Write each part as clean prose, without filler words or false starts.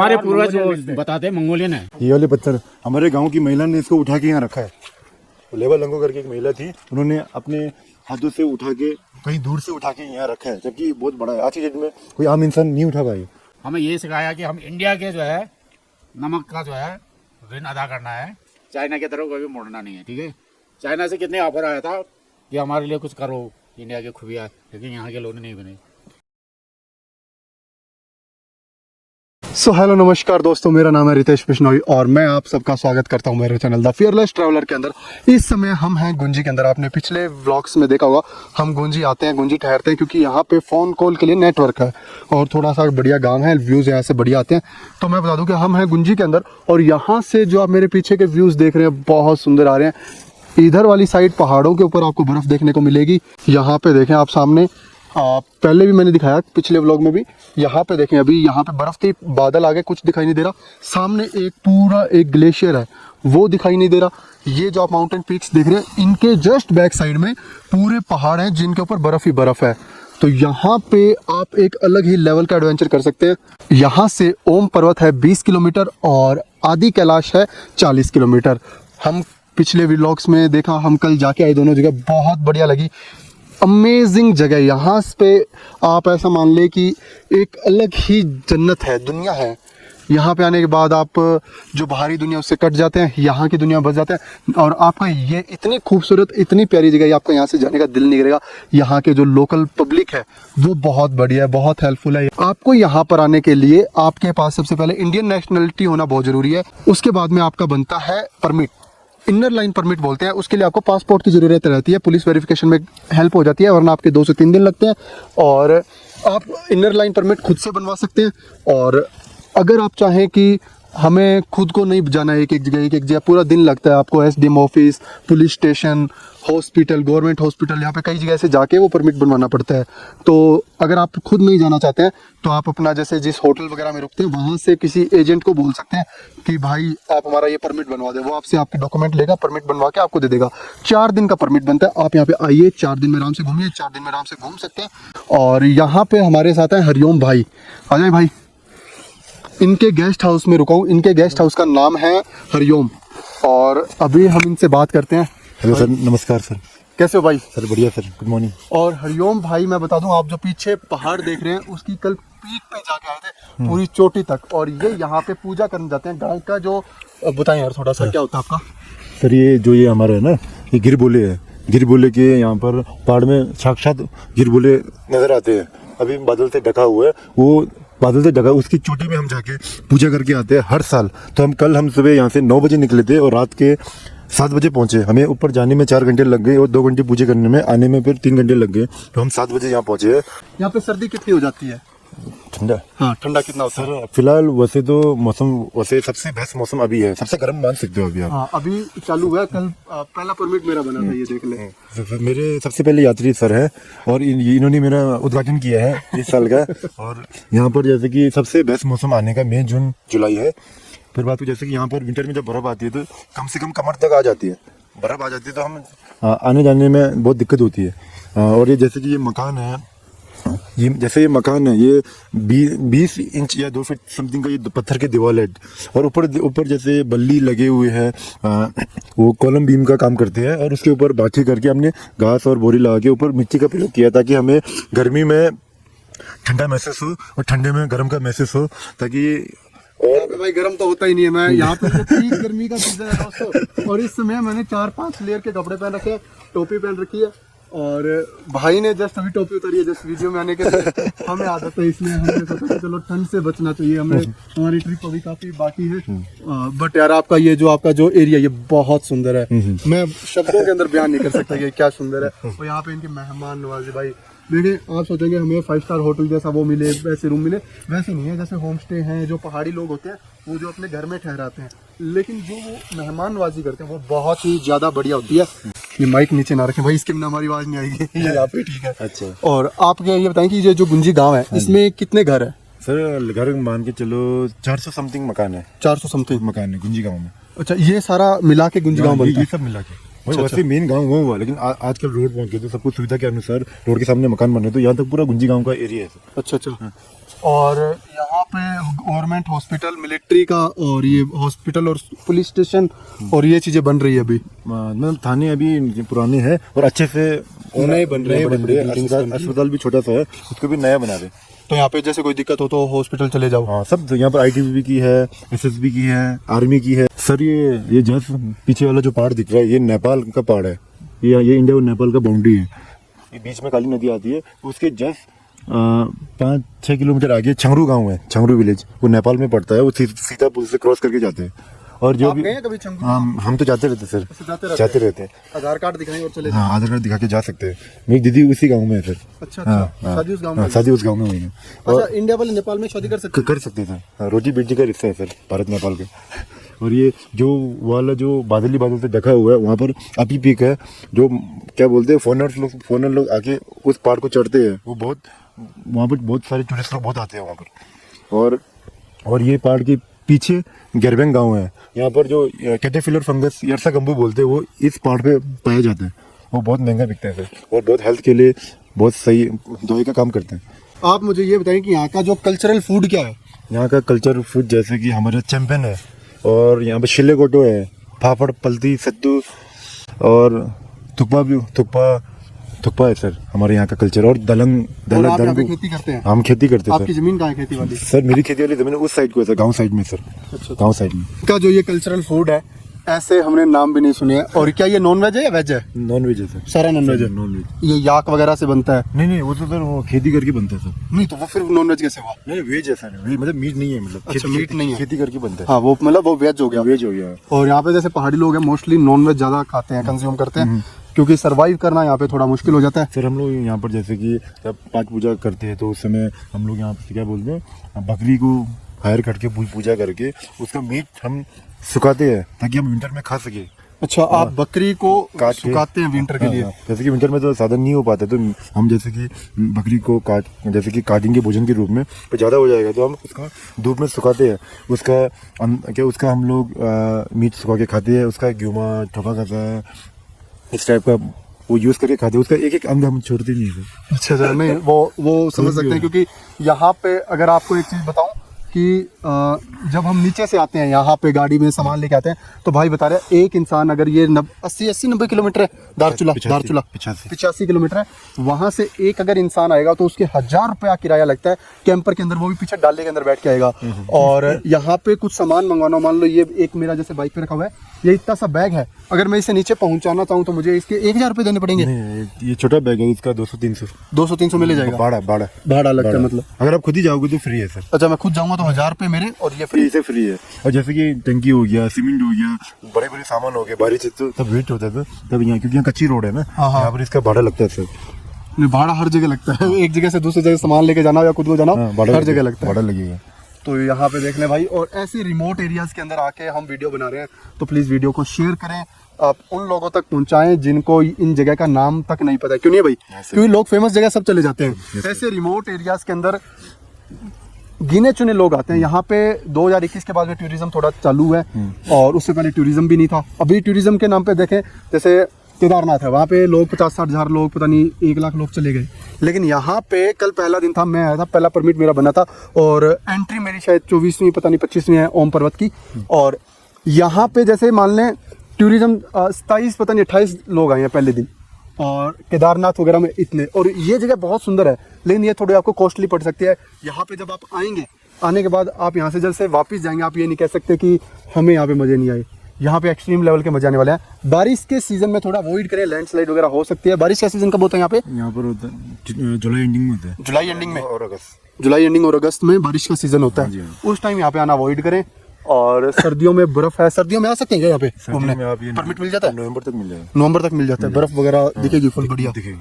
हमारे पूर्वज बताते मंगोलियन है। ये वाले पत्थर हमारे गांव की महिला ने इसको उठा के यहाँ रखा है। लेबर लंगो करके एक महिला थी, उन्होंने अपने हाथों से उठा के कहीं दूर से उठा के यहाँ रखा है, जबकि बहुत बड़ा है। आज की डेट में कोई आम इंसान नहीं उठा पाए। हमें ये सिखाया कि हम इंडिया के जो है नमक का जो है ऋण अदा करना है, चाइना की तरफ कभी मुड़ना नहीं है। ठीक है, चाइना से कितने ऑफर आया था कि हमारे लिए कुछ करो इंडिया के खुबिया, लेकिन यहाँ के लोग नहीं बने। सो हेलो नमस्कार दोस्तों, मेरा नाम है रितेश बिश्नोई और मैं आप सबका स्वागत करता हूं मेरे चैनल द फियरलेस ट्रैवलर के अंदर। इस समय हम हैं गुंजी के अंदर। आपने पिछले व्लॉग्स में देखा होगा, हम गुंजी आते हैं, गुंजी ठहरते हैं क्योंकि यहाँ पे फ़ोन कॉल के लिए नेटवर्क है और थोड़ा सा बढ़िया गांव है, व्यूज़ यहाँ से बढ़िया आते हैं। तो मैं बता दूँ कि हम हैं गुंजी के अंदर और यहाँ से जो आप मेरे पीछे के व्यूज़ देख रहे हैं बहुत सुंदर आ रहे हैं। इधर वाली साइड पहाड़ों के ऊपर आपको बर्फ़ देखने को मिलेगी। यहाँ पे देखें आप सामने, पहले भी मैंने दिखाया पिछले व्लॉग में भी। यहाँ पे देखें, अभी यहाँ पे बर्फ़ के बादल आगे कुछ दिखाई नहीं दे रहा। सामने एक पूरा एक ग्लेशियर है, वो दिखाई नहीं दे रहा। ये जो आप माउंटेन पीक्स देख रहे हैं, इनके जस्ट बैक साइड में पूरे पहाड़ हैं जिनके ऊपर बर्फ़ ही बर्फ़ है। तो यहाँ पे आप एक अलग ही लेवल का एडवेंचर कर सकते हैं। यहाँ से ओम पर्वत है 20 किलोमीटर और आदि कैलाश है 40 किलोमीटर। हम पिछले व्लॉग्स में देखा, हम कल जाके आए, दोनों जगह बहुत बढ़िया लगी। अमेजिंग जगह। यहाँ पे आप ऐसा मान ले कि एक अलग ही जन्नत है, दुनिया है। यहाँ पे आने के बाद आप जो बाहरी दुनिया उससे कट जाते हैं, यहाँ की दुनिया में बस जाते हैं और आपका ये इतनी खूबसूरत, इतनी प्यारी जगह, आपको यहाँ से जाने का दिल नहीं करेगा। यहाँ के जो लोकल पब्लिक है वो बहुत बढ़िया है, बहुत हेल्पफुल है। आपको यहाँ पर आने के लिए आपके पास सबसे पहले इंडियन नेशनलिटी होना बहुत ज़रूरी है। उसके बाद में आपका बनता है परमिट, इनर लाइन परमिट बोलते हैं। उसके लिए आपको पासपोर्ट की ज़रूरत रहती है, पुलिस वेरिफिकेशन में हेल्प हो जाती है, वरना आपके 2 से 3 दिन लगते हैं। और आप इनर लाइन परमिट खुद से बनवा सकते हैं। और अगर आप चाहें कि हमें खुद को नहीं जाना है एक एक जगह, पूरा दिन लगता है आपको SDM office, police station, hospital, government hospital, यहाँ पे कई जगह से जाके वो परमिट बनवाना पड़ता है। तो अगर आप खुद नहीं जाना चाहते हैं तो आप अपना, जैसे जिस होटल वगैरह में रुकते हैं वहाँ से किसी एजेंट को बोल सकते हैं कि भाई आप हमारा ये परमिट बनवा दें। वो आपसे आपके डॉक्यूमेंट लेगा, परमिट बनवा के आपको दे देगा। 4 दिन का परमिट बनता है। आप यहाँ पे आइए, 4 दिन में आराम से घूमिए, 4 दिन में आराम से घूम सकते हैं। और यहाँ पे हमारे साथ है हरिओम भाई। आ जाए भाई, इनके गेस्ट हाउस में रुका हूँ। इनके गेस्ट हाउस का नाम है हरिओम और अभी हम इनसे बात करते हैं। हेलो सर, नमस्कार सर। कैसे हो भाई? सर बढ़िया सर, गुड मॉर्निंग। और हरिओम भाई, मैं बता दूं, आप जो पीछे पहाड़ देख रहे हैं उसकी कल पीक पे जाके आए थे, पूरी चोटी तक। और ये यहाँ पे पूजा करने जाते हैं। गाँव का जो, बताएं यार थोड़ा सा, क्या होता है आपका? सर ये जो ये हमारा है ना, ये गिरबोले है। गिरबोले के यहाँ पर पहाड़ में साक्षात गिरबोले नजर आते हैं। अभी बादल से ढका हुआ है, वो बादल से ढका, उसकी चोटी में हम जाके पूजा करके आते हैं हर साल। तो हम सुबह यहाँ से 9 बजे निकले थे और रात के 7 बजे पहुँचे। हमें ऊपर जाने में 4 घंटे लग गए और 2 घंटे पूजा करने में, आने में फिर 3 घंटे लग गए। तो हम 7 बजे यहाँ पहुँचे हैं। यहाँ पे सर्दी कितनी हो जाती है? ठंडा? हाँ, ठंडा कितना होता है? सर फिलहाल वैसे तो मौसम, वैसे सबसे बेस्ट मौसम अभी है, सबसे गर्म मान सकते हो अभी आप। हाँ, अभी चालू हुआ है। कल पहला परमिट मेरा बना था, ये देख ले। मेरे सबसे पहले यात्री सर है और इन्होंने मेरा उद्घाटन किया है इस साल का। और यहाँ पर जैसे कि सबसे बेस्ट मौसम आने का मई, जून, जुलाई है। फिर बात को जैसे कि यहाँ पर विंटर में जब बर्फ़ आती है तो कम से कम कमर तक आ जाती है, बर्फ़ आ जाती है, तो हम आने जाने में बहुत दिक्कत होती है। और ये जैसे कि ये मकान है, ये जैसे ये मकान है, ये 20 इंच या 2 फीट समथिंग का ये पत्थर के दीवार है। और ऊपर जैसे बल्ली लगे हुए हैं, वो कॉलम बीम का काम करते हैं। और उसके ऊपर बाकी करके हमने घास और बोरी लगा के ऊपर मिट्टी का प्रयोग किया ताकि हमें गर्मी में ठंडा महसूस हो और ठंडे में गर्म का महसूस हो, ताकि। और भाई गर्म तो होता ही नहीं है। मैं यहाँ पे तो ठीक गर्मी का सीजन है दोस्तों, और इस समय मैंने 4-5 लेयर के कपड़े पहन रखे हैं, टोपी पहन रखी है। और भाई ने जस्ट अभी टोपी उतारी है, जस्ट वीडियो में आने के लिए। हमें आदत है, इसलिए हमने सोचा कि चलो ठंड से बचना चाहिए हमें। हमारी ट्रिप अभी काफी बाकी है, बट यार आपका ये जो एरिया, ये बहुत सुंदर है। मैं शब्दों के अंदर बयान नहीं कर सकता कि क्या सुंदर है। और यहाँ पे इनके मेहमान नवाजी भाई, देखिए आप सोचेंगे हमें 5 स्टार होटल जैसा वो मिले, वैसे रूम मिले, वैसे नहीं है। जैसे होम स्टे हैं, जो पहाड़ी लोग होते हैं वो जो अपने घर में ठहराते हैं, लेकिन जो वो मेहमान नवाजी करते हैं वो बहुत ही ज़्यादा बढ़िया होती है। ये माइक नीचे ना रखें भाई, इसके बिना हमारी आवाज़ नहीं आएगी। ये आप ही ठीक है। अच्छा, और आप ये बताएं कि ये जो गुंजी गाँव है, इसमें कितने घर है? सर घर मान के चलो 400 समथिंग मकान है। 400 समथिंग मकान है गुंजी गाँव में। अच्छा, ये सारा मिला के गुंजी गाँव बनता है? ये सब मिला के वही वैसे मेन गांव वो हुआ, लेकिन आजकल रोड पहुंच गए तो सब कुछ सुविधा के अनुसार रोड के सामने मकान बन रहे, तो यहाँ तक पूरा गुंजी गांव का एरिया है। अच्छा अच्छा। और यहाँ पे गवर्नमेंट हॉस्पिटल, मिलिट्री का, और ये हॉस्पिटल और पुलिस स्टेशन और ये चीजें बन रही है अभी। मतलब थाने अभी पुराने हैं और अच्छे से नए बन रहे हैं। अस्पताल भी छोटा सा है, उसको भी नया बना रहे। तो यहाँ पे जैसे कोई दिक्कत हो तो हॉस्पिटल चले जाओ। हाँ, सब यहाँ पर ITBP की है, SSB की है, आर्मी की है। सर ये जस्ट पीछे वाला जो पहाड़ दिख रहा है, ये नेपाल का पहाड़ है। ये इंडिया और नेपाल का बाउंड्री है। ये बीच में काली नदी आती है, उसके जस्ट 5-6 किलोमीटर आगे छंगरू गांव है, छंगरू विलेज, वो नेपाल में पड़ता है। वो सीधा पुल से क्रॉस करके जाते हैं। और जो आप भी गए हैं कभी छंगरू? हम तो जाते रहते सर, जाते रहते हैं। आधार कार्ड दिखाएं और चले हाँ, आधार कार्ड दिखा के जा सकते हैं। मेरी दीदी उसी गांव में है सर। अच्छा अच्छा। शादी उस गांव में? शादी उस गांव में हुई है। अच्छा, इंडिया वाले नेपाल में शादी कर सकते हैं सर। रोटी बेटी का रिश्ता है सर, भारत नेपाल के। और ये जो वाला जो बादल से ढका हुआ है, वहाँ पर अभी पीक है, जो क्या बोलते हैं फॉरेनर लोग आके उस पहाड़ को चढ़ते हैं। वो बहुत वहाँ पर बहुत सारे टूरिस्ट लोग बहुत आते हैं वहाँ पर। और ये पहाड़ के पीछे गेरबेंग गांव है। यहाँ पर जो कैटरपिलर फंगस यर्सा गंबू बोलते हैं, वो इस पहाड़ पे पाया जाता है। वो बहुत महंगा बिकता है सर, और बहुत हेल्थ के लिए बहुत सही दवाई का काम करते हैं। आप मुझे ये बताएं कि यहाँ का जो कल्चरल फूड क्या है? यहाँ का कल्चरल फूड जैसे कि हमारे चैंपियन है, और यहाँ पे शिले गोटो है, फाफड़, पलती, सत्तू और थुक्पा है सर हमारे यहाँ का कल्चर। और दलंग आप यहाँ पे खेती करते हैं? हम खेती करते हैं। आपकी जमीन कहाँ है खेती वाली? सर मेरी खेती वाली जमीन उस साइड को है सर, गाँव साइड में सर। अच्छा, गाँव साइड में का जो ये कल्चरल फूड है, ऐसे हमने नाम भी नहीं सुने हैं। और क्या ये नॉन वेज है या वेज है? नॉन वेज है सर, सारा नॉन वेज है। Non veg. ये याक वगैरह से बनता है? नहीं, वो तो सर वो खेती करके बनता है सर। नहीं तो वो फिर नॉन वेज कैसे हुआ? नहीं, वेज है सर, मतलब मीट नहीं है, मतलब अच्छा, मीट नहीं है, खेती करके बनता है। हाँ, वो मतलब वो वेज हो गया। वेज हो गया। और यहाँ पे जैसे पहाड़ी लोग हैं, मोस्टली नॉन वेज ज्यादा खाते हैं, कंज्यूम करते हैं, क्योंकि सरवाइव करना यहाँ पे थोड़ा मुश्किल हो जाता है। सर हम लोग यहाँ पर जैसे कि जब पाठ पूजा करते हैं, तो उस समय हम लोग यहाँ पे क्या बोलते हैं, बकरी को हायर करके पूजा करके उसका मीट हम सुखाते हैं ताकि हम विंटर में खा सके। अच्छा, आप बकरी को सुखाते हैं विंटर के लिए? जैसे कि विंटर में तो साधन नहीं हो पाता, तो हम जैसे कि बकरी को काटेंगे भोजन के रूप में, तो ज़्यादा हो जाएगा तो हम उसका धूप में सुखाते हैं। उसका हम लोग मीट सुखा के खाते हैं। उसका ग्यूमा, ठोका खाता है, इस टाइप का वो यूज़ करके खाते हैं। उसका एक एक अंग हम छोड़ते नहीं है। अच्छा अच्छा, नहीं वो समझ सकते हैं, क्योंकि यहाँ पे अगर आपको एक चीज़ बताऊँ कि जब हम नीचे से आते हैं यहाँ पे गाड़ी में सामान लेके आते हैं, तो भाई बता रहे हैं एक इंसान अगर ये 80-90 किलोमीटर है, दारचूला 85 किलोमीटर है, वहाँ से एक अगर इंसान आएगा तो उसके 1000 रुपया किराया लगता है कैंपर के अंदर, वो भी पीछे डाले के अंदर बैठ के आएगा। और यहाँ पे कुछ सामान मंगवाना, मान लो ये एक मेरा जैसे बाइक पे रखा हुआ है, ये इतना सा बैग है, अगर मैं इसे नीचे पहुँचाना चाहूँ तो मुझे इसके 1000 रुपये देने पड़ेंगे? ये छोटा बैग है, इसका 200-300 में ले जाएगा। भाड़ा लगता है, मतलब अगर आप खुद ही जाओगे तो फ्री है सर। अच्छा, मैं खुद जाऊँगा तो 1000 रुपये मेरे, और ये फ्री है। और जैसे कि टंकी हो गया, सीमेंट हो गया, बड़े बड़े सामान हो गए, बारिश तो तब वेट होता है, तब यहाँ क्योंकि यहाँ कच्ची रोड है ना, यहाँ पर इसका भाड़ा लगता है सर। भाड़ा हर जगह लगता है, एक जगह से दूसरी जगह सामान लेके जाना हो या खुद को जाना हो, हर जगह लगता है, भाड़ा लगेगा। तो यहाँ पे देख लें भाई। और ऐसे रिमोट एरियाज के अंदर आके हम वीडियो बना रहे हैं, तो प्लीज़ वीडियो को शेयर करें, आप उन लोगों तक पहुंचाएं जिनको इन जगह का नाम तक नहीं पता है। क्यों नहीं भाई? क्योंकि लोग फेमस जगह सब चले जाते हैं, ऐसे रिमोट एरियाज के अंदर गिने चुने लोग आते हैं। यहाँ पे 2021 के बाद में टूरिज्म थोड़ा चालू है, और उससे पहले टूरिज्म भी नहीं था। अभी टूरिज्म के नाम पे देखें, जैसे केदारनाथ है, वहाँ पे लोग 50-60 हज़ार लोग, पता नहीं 1 लाख लोग चले गए। लेकिन यहाँ पे कल पहला दिन था, मैं आया था, पहला परमिट मेरा बना था, और एंट्री मेरी शायद 24वीं पता नहीं 25वीं है ओम पर्वत की। और यहाँ पे जैसे मान लें टूरिज्म 27 पता नहीं 28 लोग आए हैं पहले दिन, और केदारनाथ वगैरह में इतने। और ये जगह बहुत सुंदर है, लेकिन ये थोड़ी आपको कॉस्टली पड़ सकती है। यहाँ पे जब आप आएंगे, आने के बाद आप यहाँ से जल्द से वापस जाएंगे, आप ये नहीं कह सकते कि हमें यहाँ पे मज़े नहीं आए। यहाँ पे एक्सट्रीम लेवल के मजे आने वाले हैं। बारिश के सीजन में थोड़ा अवॉइड करें, लैंडस्लाइड वगैरह हो सकती है। बारिश का सीजन कब होता है यहाँ पे? यहाँ पर होता है जुलाई एंडिंग में होता है। जुलाई एंडिंग में और अगस्त। जुलाई एंडिंग और अगस्त में बारिश का सीजन होता है, उस टाइम यहाँ पे आना अवॉइड करें। और सर्दियों में बर्फ है, सर्दियों में आ सकते हैं यहाँ पे घूमने? परमिट मिल जाता है? नवंबर तक मिल जाएगा। नवंबर तक मिल जाता है, बर्फ वगैरह दिखेगी फुल बढ़िया दिखेगी।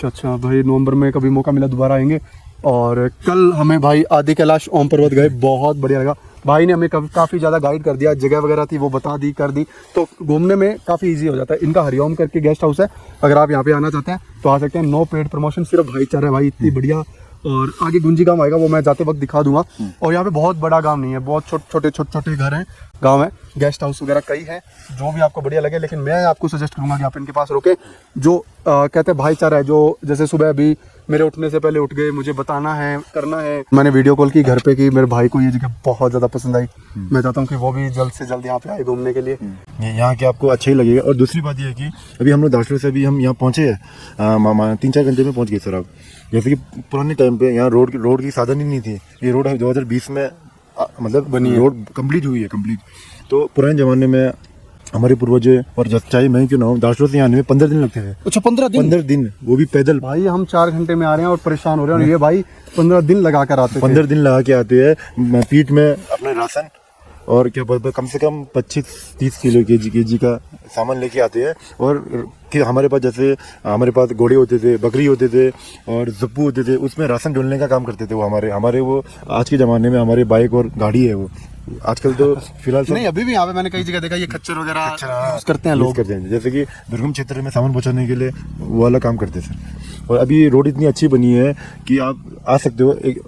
अच्छा भाई, नवंबर में कभी मौका मिला दोबारा आएंगे। और कल हमें भाई आदि कैलाश ओम पर्वत गए, बहुत बढ़िया लगा। भाई ने हमें काफ़ी ज़्यादा गाइड कर दिया, जगह वगैरह थी वो बता दी कर दी, तो घूमने में काफ़ी इजी हो जाता है। इनका हरिओम करके गेस्ट हाउस है, अगर आप यहाँ पे आना चाहते हैं तो आ सकते हैं। नो पेड प्रमोशन, सिर्फ भाईचारा है भाई, इतनी बढ़िया। और आगे गुंजी गांव आएगा, वो मैं जाते वक्त दिखा दूंगा। और यहाँ पे बहुत बड़ा गांव नहीं है, बहुत छोटे छोटे घर हैं। गांव है, गेस्ट हाउस वगैरह कई हैं, जो भी आपको बढ़िया लगे। लेकिन मैं आपको सजेस्ट करूंगा कि आप इनके पास रुके। जो कहते हैं भाईचारा है, जो जैसे सुबह अभी मेरे उठने से पहले उठ गए, मुझे बताना है, करना है। मैंने वीडियो कॉल की घर पे कि मेरे भाई को ये जगह बहुत ज़्यादा पसंद आई। मैं चाहता हूँ कि वो भी जल्द से जल्द यहाँ पे आए घूमने के लिए। यहाँ के आपको अच्छा ही लगेगा। और दूसरी बात ये है कि अभी हम लोग दार्शुला से अभी हम यहाँ पहुँचे हैं 3-4 घंटे में पहुँच गए सर। आप जैसे कि पुराने टाइम पे यहाँ रोड की साधन ही नहीं थी। ये रोड 2020 में मतलब बनी, रोड कंप्लीट हुई है कंप्लीट। तो पुराने ज़माने में हमारे पूर्वज, और चाहे मैं क्यों ना हूँ, दार्शुला से यहाँ आने में 15 दिन लगते थे। अच्छा 15 दिन, वो भी पैदल। भाई हम 4 घंटे में आ रहे हैं और परेशान हो रहे हैं, और ये भाई 15 दिन लगा कर आते थे। 15 दिन लगा के आते हैं, पीठ में अपने राशन और क्या बोलते, कम से कम 25-30 किलो केजी का सामान लेके आते हैं। और कि हमारे पास जैसे हमारे पास घोड़े होते थे, बकरी होते थे और जप्पू होते थे, उसमें राशन ढोलने का काम करते थे वो हमारे वो आज के ज़माने में हमारे बाइक और गाड़ी है वो। आजकल तो फिलहाल नहीं, अभी भी यहाँ पे मैंने कई जगह देखा ये खच्चर वगैरह यूज करते हैं लोग। करते हैं, जैसे कि दुर्गम क्षेत्र में सामान पहुंचाने के लिए वो वाला काम करते हैं सर। और अभी रोड इतनी अच्छी बनी है कि आप आ सकते हो। एक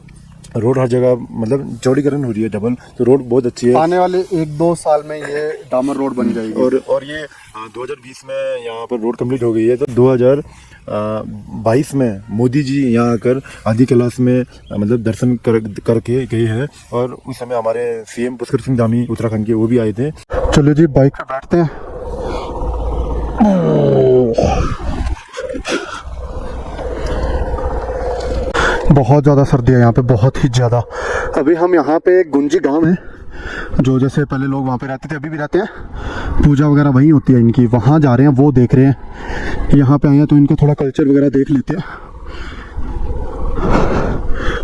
रोड हर जगह मतलब चौड़ीकरण हो रही है डबल, तो रोड बहुत अच्छी है। आने वाले 1-2 साल में ये डामर रोड बन जाएगी। और ये 2020 में यहाँ पर रोड कंप्लीट हो गई है। तो 2022 में मोदी जी यहाँ आकर आदि कैलाश में मतलब दर्शन करके गए हैं। और उस समय हमारे सीएम पुष्कर सिंह धामी उत्तराखंड के वो भी आए थे। चलो जी बाइक पे बैठते हैं। बहुत ज़्यादा सर्दी है यहाँ पे, बहुत ही ज़्यादा। अभी हम यहाँ पे एक गुंजी गांव है, जो जैसे पहले लोग वहाँ पे रहते थे, अभी भी रहते हैं। पूजा वगैरह वहीं होती है इनकी, वहाँ जा रहे हैं, वो देख रहे हैं। यहाँ पे आए हैं तो इनका थोड़ा कल्चर वगैरह देख लेते हैं।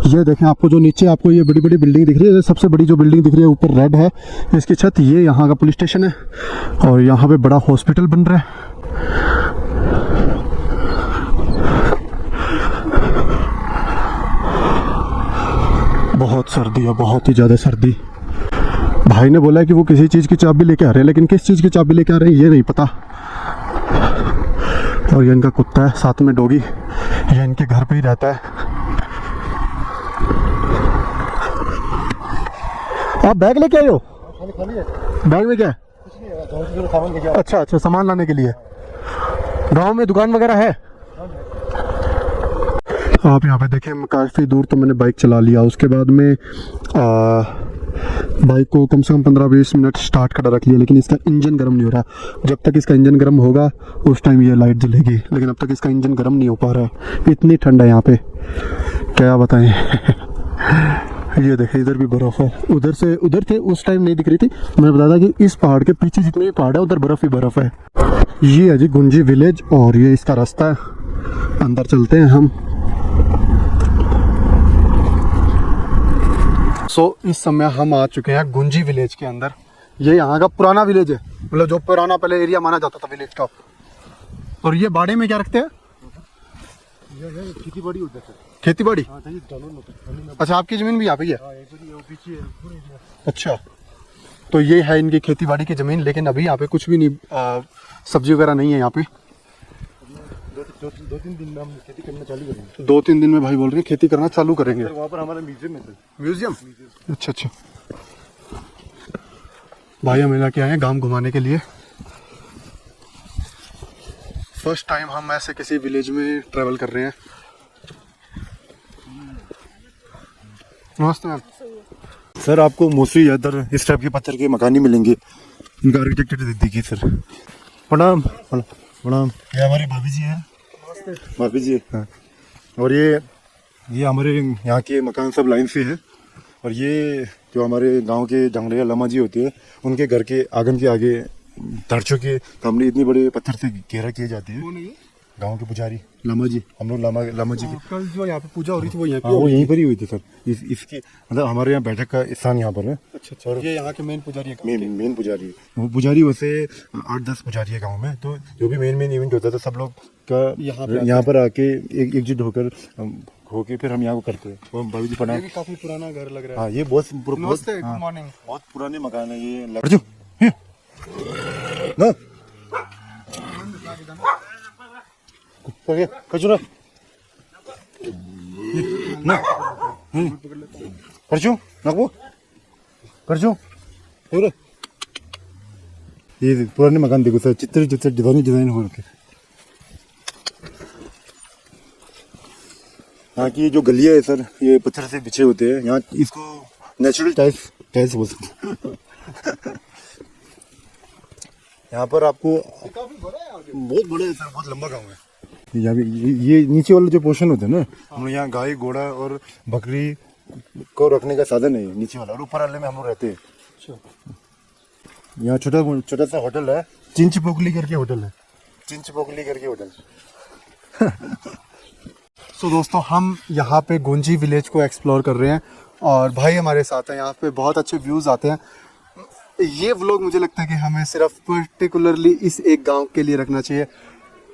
ये देखें, आपको जो नीचे आपको ये बड़ी बड़ी बिल्डिंग दिख रही है, सबसे बड़ी जो बिल्डिंग दिख रही है ऊपर रेड है इसकी छत, ये यहाँ का पुलिस स्टेशन है। और यहाँ पे बड़ा हॉस्पिटल बन रहा है। बहुत सर्दी है, बहुत ही ज़्यादा सर्दी। भाई ने बोला है कि वो किसी चीज़ की चाबी लेके आ रहे हैं, लेकिन किस चीज़ की चाबी लेके आ रहे हैं ये नहीं पता। और ये इनका कुत्ता है, साथ में डॉगी, ये इनके घर पे ही रहता है। आप बैग लेके आए हो? खाली है। बैग में क्या है? कुछ नहीं है, सामान लेके। अच्छा, सामान लाने के लिए। गांव में दुकान वगैरह है? आप यहाँ पे देखें, काफ़ी दूर तो मैंने बाइक चला लिया। उसके बाद में बाइक को कम से कम 15-20 मिनट स्टार्ट कर रख लिया, लेकिन इसका इंजन गर्म नहीं हो रहा। जब तक इसका इंजन गर्म होगा उस टाइम ये लाइट जलेगी, लेकिन अब तक इसका इंजन गर्म नहीं हो पा रहा है। इतनी ठंड है यहाँ पे, क्या बताएं। ये देखें, इधर भी बर्फ़ है। उधर थे उस टाइम नहीं दिख रही थी। मैंने बताया था कि इस पहाड़ के पीछे जितने भी पहाड़ है उधर बर्फ़ ही बर्फ़ है। ये है जी गुंजी विलेज, और ये इसका रास्ता है। अंदर चलते हैं हम। इस समय हम आ चुके हैं गुंजी विलेज के अंदर। ये यहाँ का पुराना विलेज है, मतलब जो पुराना पहले एरिया माना जाता था विलेज का। और ये बाड़े में क्या रखते हैं? खेती बाड़ी होता है। खेती बाड़ी? अच्छा, आपकी ज़मीन भी यहाँ पे ही है? अच्छा, तो ये है इनकी खेती बाड़ी की ज़मीन। लेकिन अभी यहाँ पे कुछ भी नहीं, सब्जी वगैरह नहीं है यहाँ पे। 2-3 दिन में हम खेती करना चालू करेंगे। 2-3 दिन में भाई बोल रहे हैं खेती करना चालू करेंगे। वहाँ पर हमारा म्यूजियम है। म्यूजियम? अच्छा। भाई हम लेके आए हैं गांव घुमाने के लिए। फर्स्ट टाइम हम ऐसे किसी विलेज में ट्रैवल कर रहे हैं। नमस्ते मैम। सर, आपको मोस्टली ज़्यादातर इस टाइप के पत्थर के मकान ही मिलेंगे। इनका आर्किटेक्चर देखिए सर। प्रणाम प्रणाम। ये हमारी भाभी जी हैं। भाभी जी, हाँ। और ये हमारे यहाँ के मकान सब लाइन से है। और ये जो हमारे गांव के जंगलिया लामा जी होते हैं, उनके घर के आंगन के आगे दर्शों के सामने इतनी बड़े पत्थर से घेरा किए जाते हैं। गांव के पुजारी लामा जी, हम लोग लामा जी की कल जो यहाँ पे पूजा हो रही थी वो यहाँ पे? वो यहीं पर ही हुई थी सर। इसकी मतलब हमारे यहाँ बैठक का स्थान यहाँ पर है। अच्छा। ये यहाँ के मेन पुजारी है? मेन पुजारी है वो। पुजारी वैसे 8-10 पुजारी है गाँव में। तो जो भी मेन इवेंट होता था सब लोग का यहाँ पर आके एकजुट होकर फिर हम यहाँ को करते हैं। वो भाभी जी प्रणाम। ये काफी पुराना घर लग रहा है। हाँ, ये बहुत पुराने मकान है ये। कचरा करचू नकबो करचू ये पुराने मकान देखो सर, चित्र चित्र डिजाइन हो रखे। यहाँ की जो गलियाँ है सर, ये पत्थर से बिछे होते हैं। यहाँ इसको नेचुरल टाइल्स बोल सकते हैं। यहाँ पर आपको बहुत बड़े है सर, बहुत लंबा गाँव है। यहाँ भी ये नीचे वाला जो पोर्शन होता है ना, हम लोग यहाँ गाय घोड़ा और बकरी को रखने का साधन है नीचे वाला, और ऊपर वाले में हम लोग रहते हैं। यहाँ छोटा सा होटल है, चिंचपोकली करके होटल है, चिंचपोकली करके होटल। सो दोस्तों, हम यहाँ पे गुंजी विलेज को एक्सप्लोर कर रहे हैं और भाई हमारे साथ हैं। यहाँ पे बहुत अच्छे व्यूज़ आते हैं। ये व्लॉग मुझे लगता है कि हमें सिर्फ पर्टिकुलरली इस एक गांव के लिए रखना चाहिए।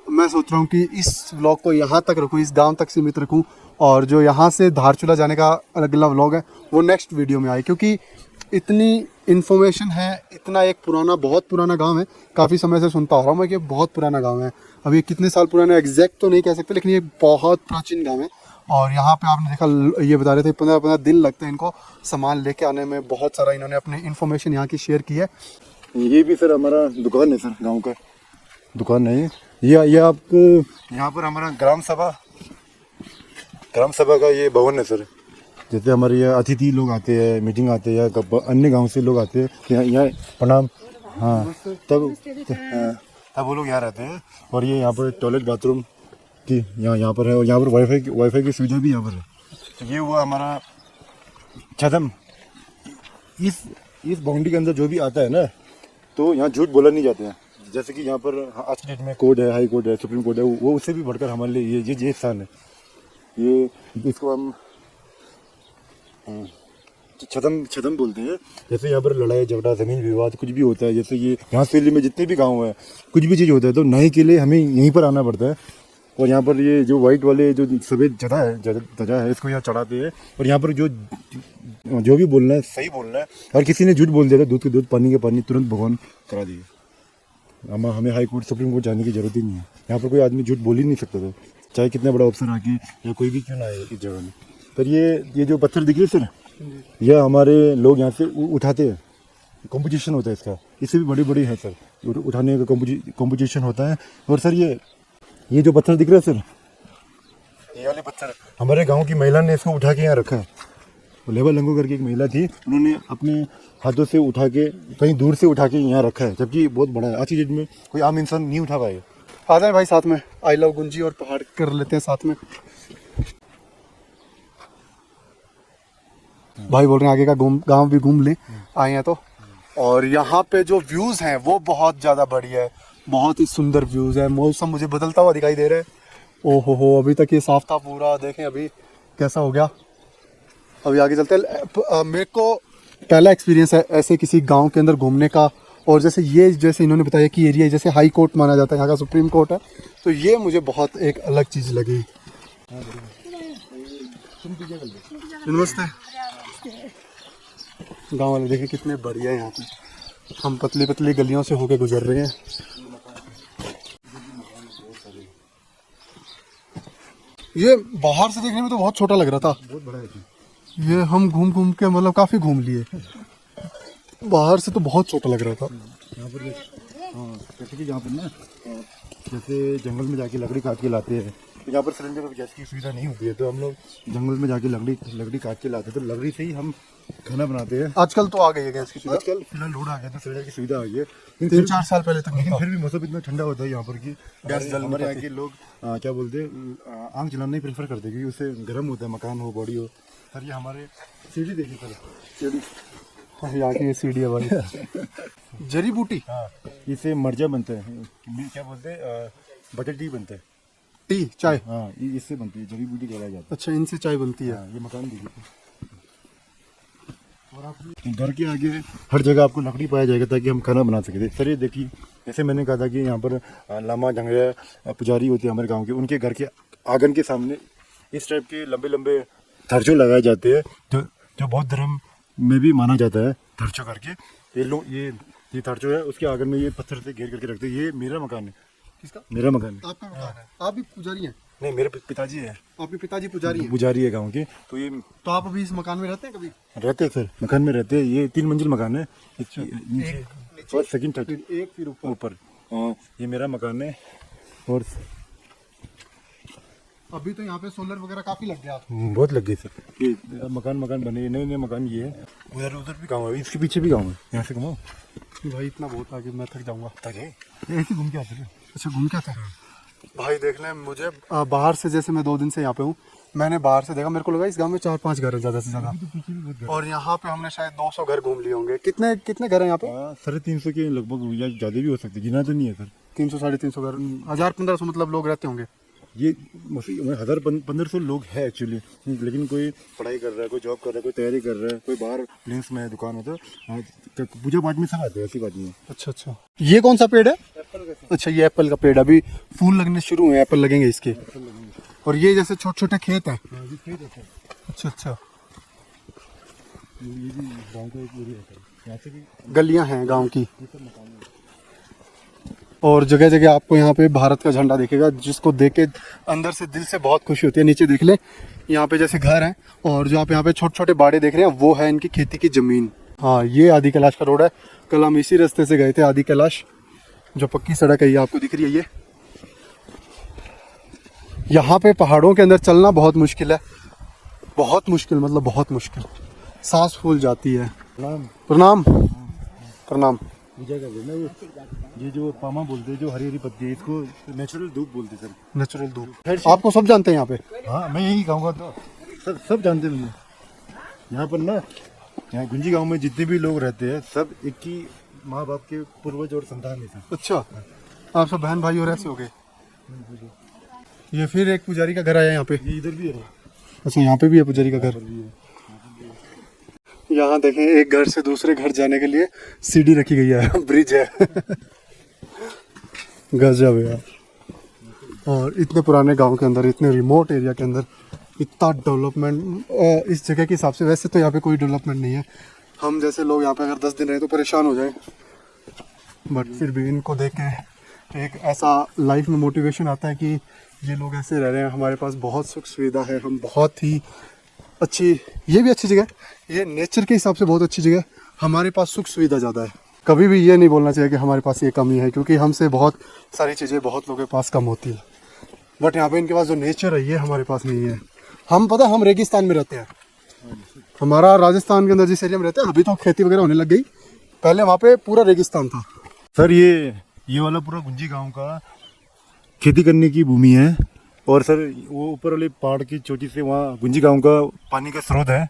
मैं सोच रहा हूँ कि इस व्लॉग को यहाँ तक रखूँ, इस गांव तक सीमित रखूँ, और जो यहाँ से धारचूला जाने का अगला व्लॉग है वो नेक्स्ट वीडियो में आए, क्योंकि इतनी इन्फॉर्मेशन है। इतना एक पुराना, बहुत पुराना गांव है। काफ़ी समय से सुनता आ रहा हूँ मैं कि बहुत पुराना गांव है। अब ये कितने साल पुराना एग्जैक्ट तो नहीं कह सकते, लेकिन ये बहुत प्राचीन गांव है। और यहाँ पे आपने देखा, ये बता रहे थे 15 दिन लगते हैं इनको सामान लेके आने में। बहुत सारा इन्होंने अपनी इन्फॉर्मेशन यहाँ की शेयर की है। ये भी सर हमारा दुकान है सर, गांव का दुकान है ये आपको यहाँ पर हमारा ग्राम सभा का ये भवन है सर। जैसे हमारे यहाँ अतिथि लोग आते हैं, मीटिंग आते हैं, या अन्य गांव से लोग आते हैं यहाँ प्रणाम, हाँ, तब वो लोग यहाँ रहते हैं। और ये यहाँ पर टॉयलेट बाथरूम की यहाँ पर है, और यहाँ पर वाईफाई की सुविधा भी यहाँ पर है। तो ये हुआ हमारा छदम। इस बाउंड्री के अंदर जो भी आता है ना, तो यहाँ झूठ बोला नहीं जाते हैं। जैसे कि यहाँ पर आज की डेट में कोर्ट है, हाई कोर्ट है, सुप्रीम कोर्ट है, वो उससे भी बढ़कर हमारे लिए ये स्थान है। ये इसको हम छदम बोलते हैं। जैसे यहाँ पर लड़ाई झगड़ा, ज़मीन विवाद कुछ भी होता है, जैसे ये यहाँ फील्ड में जितने भी गांव है, कुछ भी चीज़ होता है तो न्याय के लिए हमें यहीं पर आना पड़ता है। और यहाँ पर ये जो वाइट वाले जो सफ़ेद ध्वजा है, इसको यहाँ चढ़ाते हैं। और यहाँ पर जो भी बोलना है सही बोलना है। और किसी ने झूठ बोल दिया था, दूध के दूध पानी के पानी, तुरंत भगवान करा दिए। हमें हाई कोर्ट सुप्रीम कोर्ट जाने की ज़रूरत ही नहीं है। यहाँ पर कोई आदमी झूठ बोल ही नहीं सकता था, चाहे कितना बड़ा अफसर आके या कोई भी क्यों ना आए इस जगह में। पर ये जो पत्थर दिख रहे सर, यह हमारे लोग यहाँ से उठाते हैं। कंपटीशन होता है इसका, इससे भी बड़ी है सर, उठाने का कंपटीशन होता है। और सर ये जो पत्थर दिख रहा है सर, ये वाले पत्थर हमारे गांव की महिला ने इसको उठा के यहाँ रखा है। लेबर लंगो करके एक महिला थी, उन्होंने अपने हाथों से उठा के, कहीं दूर से उठा के यहाँ रखा है, जबकि बहुत बड़ा है। आज की डेट में कोई आम इंसान नहीं उठा पाए। आ जाए भाई साथ में, आई लव गुंजी और पहाड़ कर लेते हैं साथ में। भाई बोल रहे हैं आगे का गांव भी घूम लें, आए हैं तो। और यहाँ पे जो व्यूज़ हैं वो बहुत ज़्यादा बढ़िया है, बहुत ही सुंदर व्यूज़ है। मौसम मुझे बदलता हुआ दिखाई दे रहा है। ओहो हो, अभी तक ये साफ था पूरा, देखें अभी कैसा हो गया। अभी आगे चलते हैं। मेरे को पहला एक्सपीरियंस है ऐसे किसी गांव के अंदर घूमने का। और जैसे इन्होंने बताया कि एरिया जैसे हाई कोर्ट माना जाता है, यहाँ का सुप्रीम कोर्ट है, तो ये मुझे बहुत एक अलग चीज़ लगी। नमस्ते। गांव वाले देखें कितने बढ़िया है यहाँ पे। हम पतली पतली गलियों से होके गुजर रहे हैं। ये बाहर से देखने में तो बहुत छोटा लग रहा था, बहुत बड़ा है। ये हम घूम के मतलब काफ़ी घूम लिए। बाहर से तो बहुत छोटा लग रहा था। यहाँ पर हाँ, जैसे कि यहाँ पर ना, जैसे जंगल में जाके लकड़ी काट के लाते हैं, तो यहाँ पर सिलेंडर और गैस की सुविधा नहीं होती है, तो हम लोग जंगल में जाके लकड़ी काट के लाते हैं। तो लकड़ी से ही हम खाना बनाते हैं। आजकल तो आ गई है गैस की सुविधा। आजकल फिलहाल लोड आ गया, तो सिलेंडर की सुविधा आ गई है। 3-4 साल पहले तक लेकिन फिर भी मौसम इतना ठंडा होता है यहाँ पर कि गैस जल, हमारे यहाँ के लोग क्या बोलते हैं, आग जलाना ही प्रेफर करते हैं, क्योंकि उससे गर्म होता है, मकान हो, बॉडी हो। सर ये हमारे सीढ़ी देखिए सर, सीढ़ी यहाँ की ये सीढ़ी है भाई। जड़ी बूटी, हाँ, इससे मर्जा बनता है, क्या बोलते हैं, बटर टी बनता है। टी चाय, हाँ, इससे बनती है, जड़ी बूटी कहलाया जाता अच्छा, इनसे चाय बनती है। है। ये मकान देखिए, और आप घर के आगे हर जगह आपको लकड़ी पाया जाएगा ताकि हम खाना बना सके। सर ये देखिए, जैसे मैंने कहा था कि यहाँ पर लामा जंगलिया पुजारी होते हैं हमारे गांव के, उनके घर के आंगन के सामने इस टाइप के लंबे लंबे थरचो लगाए जाते हैं, जो बौद्ध धर्म में भी माना जाता है। थरचो करके ये थरचो है, उसके आंगन में ये पत्थर से घेर करके रखते हैं। ये मेरा मकान है। किसका? मेरा मकान है। आपका मकान है? आप भी पुजारी हैं? नहीं, मेरे पिताजी है, आपके पिताजी पुजारी हैं। पुजारी है गांव के। तो ये तो आप अभी इस मकान में रहते हैं कभी? रहते हैं सर, मकान में रहते हैं। ये 3 मंजिल मकान है, नीचे फर्स्ट सेकंड थर्ड फिर एक फिर ऊपर। ऊपर। और ये मेरा मकान है। और अभी तो यहाँ पे सोलर वगैरह काफी लग गया। बहुत लग गई सर। ये मकान बने, नए नए मकान ये है। उधर उधर भी गाँव है, इसके पीछे भी गाँव है। यहाँ से घूमो भाई, इतना बहुत आगे, मैं थक जाऊंगा। ऐसे घूम के आते हैं। अच्छा, घूम के आते हैं भाई। देख लें, मुझे बाहर से, जैसे मैं 2 दिन से यहाँ पे हूँ, मैंने बाहर से देखा, मेरे को लगा इस गांव में 4-5 घर है ज़्यादा से ज़्यादा। और यहाँ पे हमने शायद 200 घर घूम लिए होंगे। कितने कितने घर हैं यहाँ पे? 350 के लगभग, या ज़्यादा भी हो सकते, गिना तो नहीं है सर। 300-350 घर, 1000-1500 मतलब लोग रहते होंगे। ये 1000-1500 लोग हैं एक्चुअली। लेकिन कोई पढ़ाई कर रहा है, कोई जॉब कर रहा है, कोई तैयारी कर रहा है, कोई बाहर प्लेस में दुकान है। तो पूजा पाठ में सब आते हैं, ऐसी बात नहीं है। अच्छा, ये कौन सा पेड़ है? अच्छा, ये एप्पल का पेड़। अभी फूल लगने शुरू हुए, एप्पल लगेंगे इसके। और ये जैसे छोटे छोटे खेत है। अच्छा, ये भी गाँव का एक एरिया है, यहाँ से भी गलियां हैं गांव की। और जगह जगह आपको यहाँ पे भारत का झंडा दिखेगा, जिसको देख के अंदर से दिल से बहुत खुशी होती है। नीचे देख ले, यहाँ पे जैसे घर हैं, और जो आप यहाँ पे छोटे छोटे बाड़े देख रहे हैं, वो है इनकी खेती की जमीन। हाँ, ये आदि कैलाश का रोड है। कल हम इसी रास्ते से गए थे, आदि कैलाश, जो पक्की सड़क है, ये आपको दिख रही है। ये यहाँ पे पहाड़ों के अंदर चलना बहुत मुश्किल है, बहुत मुश्किल, मतलब बहुत मुश्किल। सांस फूल जाती है। प्रणाम प्रणाम। पूजा कर रहे हैं। ये जो पामा बोलते हैं, जो हरी हरी पत्ती है, इसको नेचुरल धूप बोलते हैं सर। नेचुरल धूप। आपको सब जानते हैं यहाँ पे? हाँ, मैं यही कहूँगा, तो सब जानते हैं मुझे। यहाँ पर ना, यहाँ गुंजी गांव में जितने भी लोग रहते हैं, सब एक ही माँ बाप के पूर्वज और संतान है सर। अच्छा, आप सब बहन भाई और ऐसे हो गए। ये फिर एक पुजारी का घर आया यहाँ पे। ये इधर भी है। अच्छा, यहाँ पे भी है पुजारी का घर। यहाँ देखें, एक घर से दूसरे घर जाने के लिए सीढ़ी रखी गई है, ब्रिज है। गजब है यार। और इतने पुराने गांव के अंदर, इतने रिमोट एरिया के अंदर इतना डेवलपमेंट, इस जगह के हिसाब से वैसे तो यहाँ पे कोई डेवलपमेंट नहीं है। हम जैसे लोग यहाँ पे अगर 10 दिन रहे तो परेशान हो जाए, बट फिर भी इनको देख के एक ऐसा लाइफ में मोटिवेशन आता है कि ये लोग ऐसे रह रहे हैं। हमारे पास बहुत सुख सुविधा है, हम बहुत ही अच्छी, ये भी अच्छी जगह, ये नेचर के हिसाब से बहुत अच्छी जगह। हमारे पास सुख सुविधा ज़्यादा है। कभी भी ये नहीं बोलना चाहिए कि हमारे पास ये कमी है, क्योंकि हमसे बहुत सारी चीज़ें बहुत लोगों के पास कम होती है। बट यहाँ पे इनके पास जो नेचर है, ये हमारे पास नहीं है। हम पता, हम रेगिस्तान में रहते हैं। हमारा राजस्थान के अंदर जिस एरिया में रहते हैं, अभी तो खेती वगैरह होने लग गई, पहले वहाँ पे पूरा रेगिस्तान था। सर, ये वाला पूरा गुंजी गांव का खेती करने की भूमि है। और सर, वो ऊपर वाले पहाड़ की चोटी से वहाँ गुंजी गांव का पानी का स्रोत है,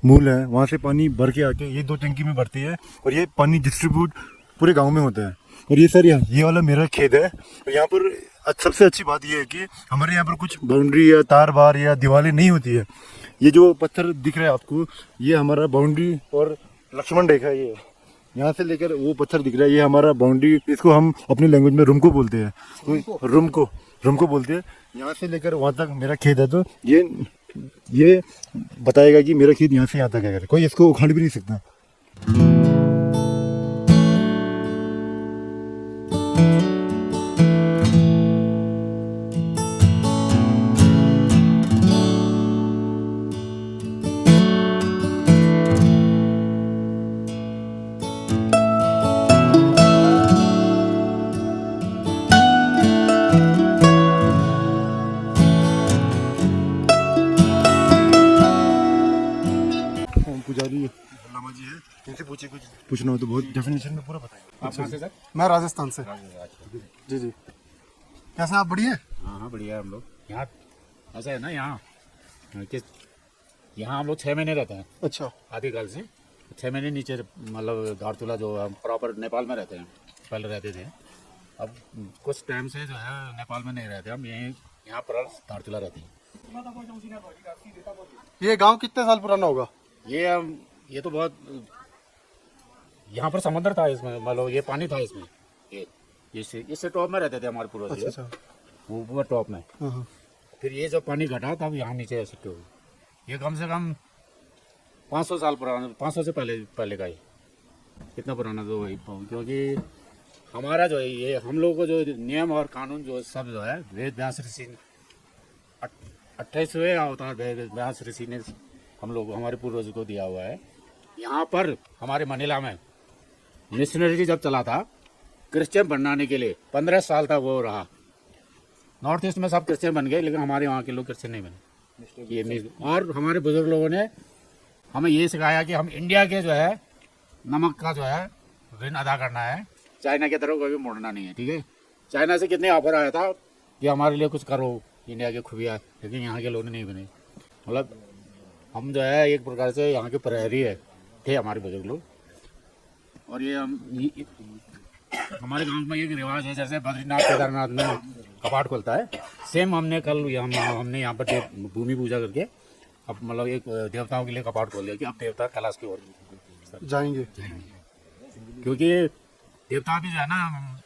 मूल है। वहाँ से पानी भर के आके ये 2 टंकी में भरती है, और ये पानी डिस्ट्रीब्यूट पूरे गांव में होता है। और ये सर, ये वाला मेरा खेत है। और यहाँ पर सबसे अच्छी बात ये है कि हमारे यहाँ पर कुछ बाउंड्री या तार बार या दीवारें नहीं होती है। ये जो पत्थर दिख रहा है आपको, ये हमारा बाउंड्री और लक्ष्मण रेखा, ये यहाँ से लेकर वो पत्थर दिख रहा है, ये हमारा बाउंड्री। इसको हम अपनी लैंग्वेज में रुमको बोलते हैं, तो रुमको बोलते हैं। यहाँ से लेकर वहाँ तक मेरा खेत है। तो ये बताएगा कि मेरा खेत यहाँ से यहाँ तक है, कोई इसको उखाड़ भी नहीं सकता। पुजारी लामा जी है, इनसे पूछे कुछ पूछना हो तो बहुत डेफिनेशन में पूरा बताएंगे। आप कहाँ से सर? मैं राजस्थान से। जी जी। कैसे आप? बढ़िया? हाँ हाँ, बढ़िया है। हम लोग यहाँ ऐसा है ना, यहाँ कि यहाँ हम लोग 6 महीने रहते हैं अच्छा। आदिकाल से। 6 महीने नीचे, मतलब धारचूला, जो हम प्रॉपर नेपाल में रहते हैं, पहले रहते थे। अब कुछ टाइम से जो है नेपाल में नहीं रहते हम, यहाँ पर धारचूला रहते हैं। ये गांव कितने साल पुराना होगा? ये तो बहुत, यहाँ पर समुद्र था इसमें, मतलब ये पानी था इसमें। इससे टॉप में रहते थे हमारे पूर्वज। अच्छा। वो टॉप में। हाँ। फिर ये जब पानी घटा तब यहाँ नीचे शिफ्ट हो गई। ये कम से कम 500 साल पुराना, 500 से पहले का ही। कितना पुराना तो वही, क्योंकि हमारा जो है ये, हम लोगों को जो नियम और कानून जो सब जो है, वेद व्यास ऋषि 28वें अवतार व्यास ऋषि ने हम लोग हमारे पूर्वज को दिया हुआ है। यहाँ पर हमारे मनीला में मिशनरी जब चला था क्रिश्चियन बनाने के लिए 15 साल तक वो रहा। नॉर्थ ईस्ट में सब क्रिश्चियन बन गए, लेकिन हमारे वहाँ के लोग क्रिश्चियन नहीं बने। ये नहीं, और हमारे बुजुर्ग लोगों ने हमें ये सिखाया कि हम इंडिया के जो है नमक का जो है ऋण अदा करना है, चाइना की तरफ कभी मुड़ना नहीं है। ठीक है, चाइना से कितने ऑफर आया था कि हमारे लिए कुछ करो इंडिया के खुफिया, लेकिन यहाँ के लोग नहीं बने। मतलब हम जो है एक प्रकार से यहाँ के प्रहरी है थे हमारे बुजुर्ग लोग। और ये हमारे गांव में एक रिवाज है, जैसे बद्रीनाथ केदारनाथ में कपाट खुलता है, सेम हमने कल हमने यहाँ पर भूमि पूजा करके अब मतलब एक देवताओं के लिए कपाट खोल दिया कि अब देवता कैलाश की ओर जाएंगे। क्योंकि देवता भी जो है ना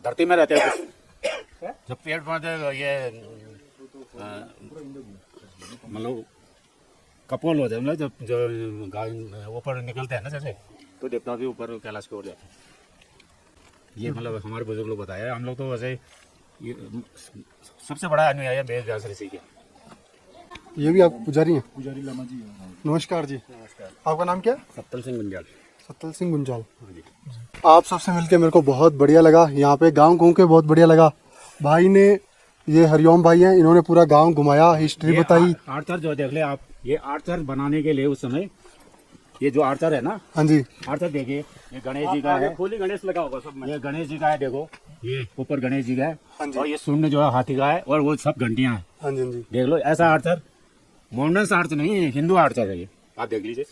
धरती में रहते हैं कुछ। जब पेड़ पौधे ये मतलब कपोल हो जाए, मतलब जब जो ऊपर निकलते हैं ना जैसे, तो देवता भी ऊपर कैलाश की ओर जाते हैं। ये मतलब हमारे बुजुर्ग लोग बताया। हम लोग तो वैसे ये सबसे बड़ा अनुयायी है वेद व्यास ऋषि के। ये भी आप पुजारी हैं? पुजारी लामा जी। नमस्कार जी। नमस्कार। आपका नाम क्या है? सत्तल सिंह गुंजाल। सत्तल सिंह गुंजाल। हाँ जी। आप सबसे मिलके मेरे को बहुत बढ़िया लगा, यहाँ पे गांव घूम के बहुत बढ़िया लगा। भाई ने, ये हरिओम भाई हैं, इन्होंने पूरा गांव घुमाया, हिस्ट्री बताई। आर्चर जो देख ले आप, ये आर्चर बनाने के लिए उस समय ये जो आर्चर है ना, हाँ जी, आर्चर देखिए, ये गणेश जी का है, खोली गणेश लगा होगा सब में। ये गणेश जी का है, देखो ये ऊपर गणेश जी का है, हाँ जी। और ये शून्य जो है हाथी का है, और वो सब घंटियां हैं। हाँ जी, हाँ जी। देख लो, ऐसा आर्चर मॉडर्न आर्चर नहीं है, हिंदू आर्चर है ये। आप देख लीजिए,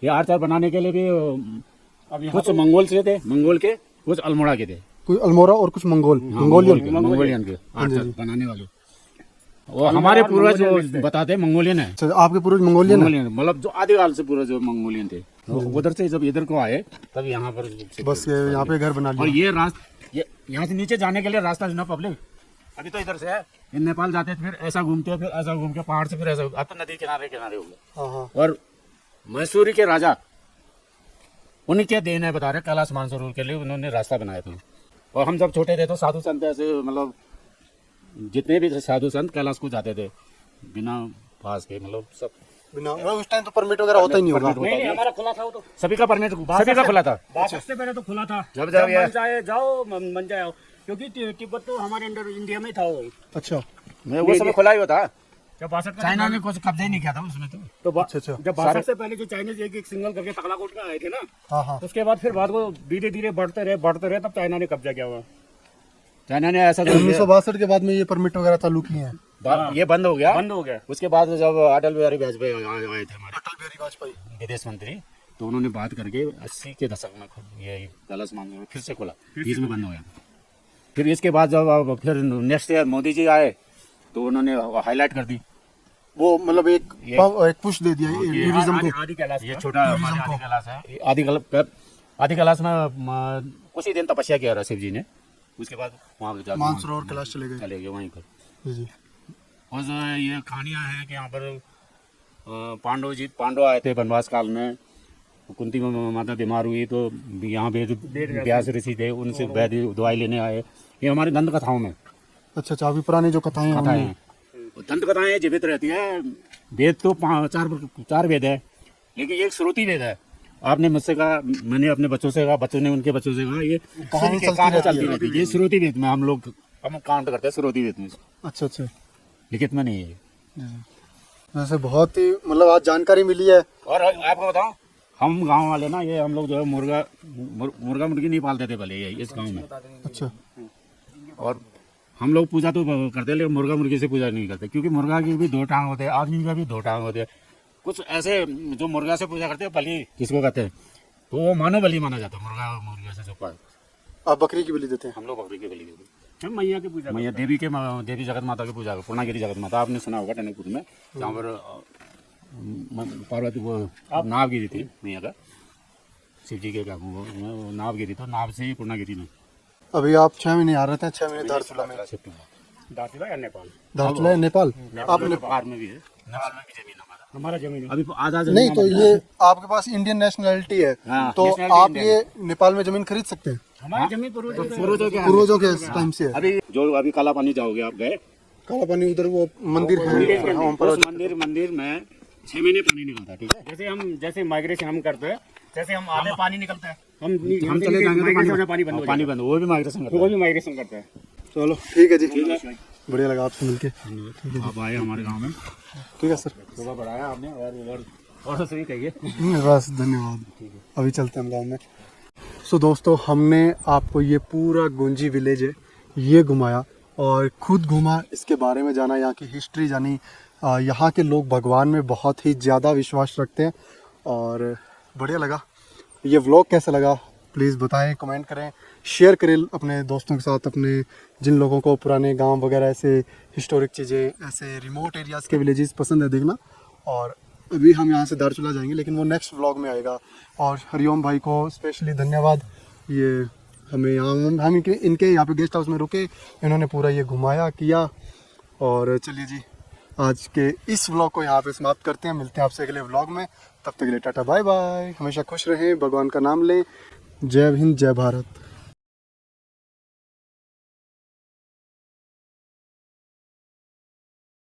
ये आर्चर बनाने के लिए भी कुछ मंगोल से थे, मंगोल के, कुछ अल्मोड़ा के थे। कुछ अल्मोड़ा और कुछ मंगोलियन मंगोलियन के आर्चर बनाने वाले। वो हमारे पूर्वज बताते हैं मंगोलियन है। अच्छा, आपके पूर्वज मंगोलियन है? मंगोलियन मतलब जो आदिकाल से पूर्वज मंगोलियन थे, उधर से जब इधर को आए तब यहाँ पर बस ये यहाँ पे घर बना और लिया। ये रास्ता, यहाँ से नीचे जाने के लिए रास्ता देना पब्लिक। अभी तो इधर से है, ये नेपाल जाते हैं, फिर ऐसा घूमते हैं, फिर ऐसा घूम के पहाड़ से फिर ऐसा, अब तो नदी किनारे किनारे हो गए। हाँ हाँ। और मैसूरी के राजा उनके देन है, बता रहे कैलाश मानसरोवर के लिए उन्होंने रास्ता बनाया था। और हम जब छोटे थे तो साधु संत ऐसे मतलब जितने भी साधु संत कैलाश को जाते थे बिना पास के, मतलब सब बिना, उस टाइम तो परमिट वगैरह होता ही नहीं होगा। नहीं, हमारा खुला था वो तो, सभी का परमिट सभी का खुला था। सबसे पहले तो खुला था, जब मन चाहे जाओ मन जाओ, क्योंकि तिब्बत तो हमारे अंडर इंडिया में था वो। अच्छा, वो समय खुला ही होता। जब 62 चाइना ने कुछ कब्जा ही नहीं किया था उसमें तो। अच्छा अच्छा। जब 62 से पहले जो चाइनीज एक सिंगल करके तकलाकोट में आए थे ना, हाँ हाँ। उसके बाद फिर बाद वो धीरे धीरे बढ़ते रहे, तब चाइना ने कब्जा किया हुआ। चाइना ने ऐसा 1962 के बाद में ये परमिट वगैरह चालू किए हैं। ये बंद हो गया। बंद हो गया। उसके बाद जब अटल बिहारी वाजपेयी आए थे हमारे अटल बिहारी वाजपेयी विदेश मंत्री, तो उन्होंने बात करके 80 के दशक में ये कैलाश मानसरोवर फिर से खोला, बीच में बंद हो गया। फिर इसके बाद जब फिर नेक्स्ट ईयर मोदी जी आए तो उन्होंने हाईलाइट कर दी। वो मतलब एक पुश दे दिया टूरिज्म को। आदि कैलाश ये छोटा हमारे आदि कैलाश है। आदि कैलाश में कुछ ही दिन तपस्या किया शिव जी ने, उसके बाद वहाँ मानसरोवर कैलाश चले गए वहीं पर। जी। और जो है ये कहानियाँ हैं कि यहाँ पर पांडव आए थे वनवास काल में, कुंती माता बीमार हुई तो यहाँ व्यास ऋषि थे, उनसे वैद्य दवाई लेने आए। ये हमारी दंत कथाओं में अच्छा अच्छा, अभी पुरानी जो कथाएं हैं दंत कथाएं जीवित रहती है। वेद तो चार वेद है, लेकिन एक श्रुति वेद है। आपने मुझसे कहा, मैंने अपने बच्चों से कहा, बच्चों ने उनके बच्चों से कहा, ये कहानी चलती रहती है। ये श्रुति वेद में हम काउंट करते हैं, श्रुति वेद में। अच्छा अच्छा, लिखित में नहीं है। वैसे बहुत ही मतलब आज जानकारी मिली है। और आपको बताऊं, हम गांव वाले ना, ये हम लोग जो है मुर्गा मुर्गी नहीं पालते थे पहले ये इस गांव में। अच्छा, और हम लोग पूजा तो करते हैं, लेकिन मुर्गा मुर्गी से पूजा नहीं करते, क्योंकि मुर्गा की भी 2 टांग होते हैं, आदमी का भी 2 टांग होते हैं। कुछ ऐसे जो मुर्गा से पूजा करते हैं, बलि किसको कहते हैं, तो वो मानो बलि माना जाता है। मुर्गा से जो आप बकरी की बलि देते हैं? हम लोग बकरी की बलि देते हैं। हम मैया की पूजा, मैया देवी जगत माता की पूजा, पूर्णागिरी जगत माता आपने सुना होगा टनकपुर में, जहाँ पर पार्वती वो नाव गिरी थी मैया का, शिव जी के नाव गिरी था, नाव से ही पूर्णागिरी में। अभी आप 6 महीने आ रहे थे, 6 महीने धारचूला में। दार्चुला या नेपाल? धारचूला है नेपाल। आप नेपाल में भी है, नेपाल में भी जमीन हमारा जमीन अभी आधा नहीं, तो ये आपके पास इंडियन नेशनलिटी है, हाँ, तो nationality आप Indian ये नेपाल में जमीन खरीद सकते हैं? हमारी जमीन पूर्वजों की पूर्वजों के पूर्वजों के टाइम से है। अभी जो अभी काला पानी जाओगे आप गए, काला पानी उधर वो मंदिर है हाँ, वहाँ पर उस मंदिर में 6 महीने पानी निकलता है, ठीक है। जैसे माइग्रेशन हम करते हैं, जैसे हम आधे पानी निकलता है, हम चले जाएंगे तो पानी बंद हो, वो भी माइग्रेशन वो भी माइग्रेशन करता है। चलो ठीक है जी, बढ़िया लगा आपसे मिलके। आप आए हमारे गांव में, ठीक है सर, सुबह बढ़ाया आपने और सही कहिए। बस धन्यवाद, अभी चलते हैं हम गाँव में। सो दोस्तों, हमने आपको ये पूरा गुंजी विलेज है ये घुमाया और खुद घूमा, इसके बारे में जाना, यहाँ की हिस्ट्री जानी। यहाँ के लोग भगवान में बहुत ही ज़्यादा विश्वास रखते हैं और बढ़िया लगा। ये व्लॉग कैसा लगा प्लीज़ बताएं, कमेंट करें, शेयर करें अपने दोस्तों के साथ, अपने जिन लोगों को पुराने गांव वगैरह ऐसे हिस्टोरिक चीज़ें, ऐसे रिमोट एरियाज़ के विलेजेस पसंद है देखना। और अभी हम यहाँ से दारचूला जाएंगे लेकिन वो नेक्स्ट व्लॉग में आएगा। और हरिओम भाई को स्पेशली धन्यवाद, ये हमें यहाँ हम इनके यहाँ पे गेस्ट हाउस में रुके, इन्होंने पूरा ये घुमाया किया। और चलिए जी, आज के इस व्लॉग को यहाँ पे समाप्त करते हैं, मिलते हैं आपसे अगले व्लॉग में, तब तक के लिए टाटा बाय बाय, हमेशा खुश रहें, भगवान का नाम लें, जय हिंद जय भारत।